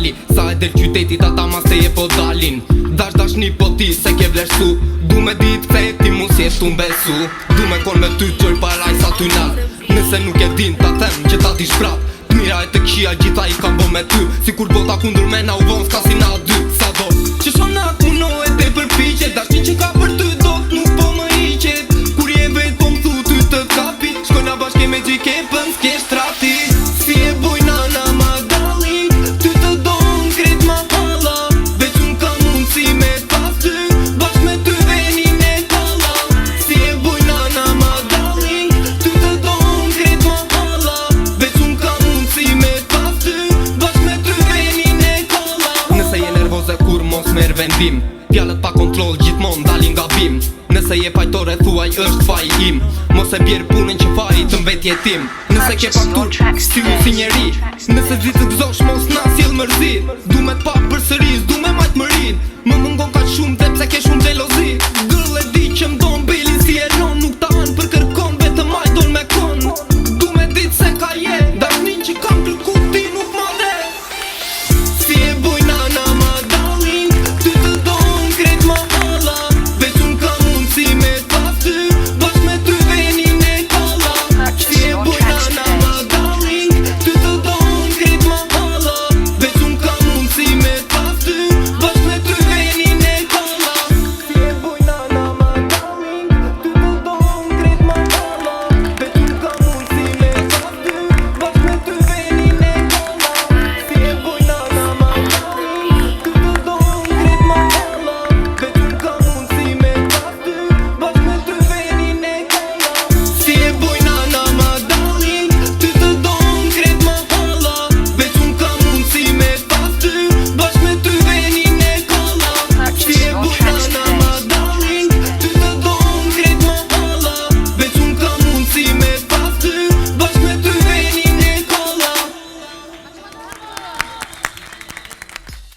dali. Sa e del qytetit ata mas te je po dalin. Dash një po ti se ke vlerësu. Du me dit pse ti mu si eshtu mbesu. Du me kon me ty qër paraj sa ty nal. Nëse nuk e din ta them që ta di shprap. T'mira e të këshia gjitha i kam bo me ty. Si kur bota kundur me na u von s'ka si na dy. Sa do që shona kunohet e përpiqet. Dashni që ka për ty do t'nuk po më iqet. Kur je vet po m'thu ty të kapi. Shkojna bashke me gjike pën s'ke shtrati. Si e boj nana ma dali. Ty të don kret ma palla. Veç unë ka mundësi me t'pas ty. Bashk me ty venin e kalla. Si e boj nana ma dali. Ty të don kret ma palla. Veç unë ka mundësi me t'pas ty. Bashk me ty venin e kalla. Nëse je nervoze kur mos merr vendim. Fjalët pa kontroll gjithmon dalin nga bim. Nëse je pajtore thuaj është faji im. Mos e bjerë punën që faji të mbet jetim. Nëse ke faktur, si u si njeri. Nëse zi të gëzosh mos na sjell mërzi.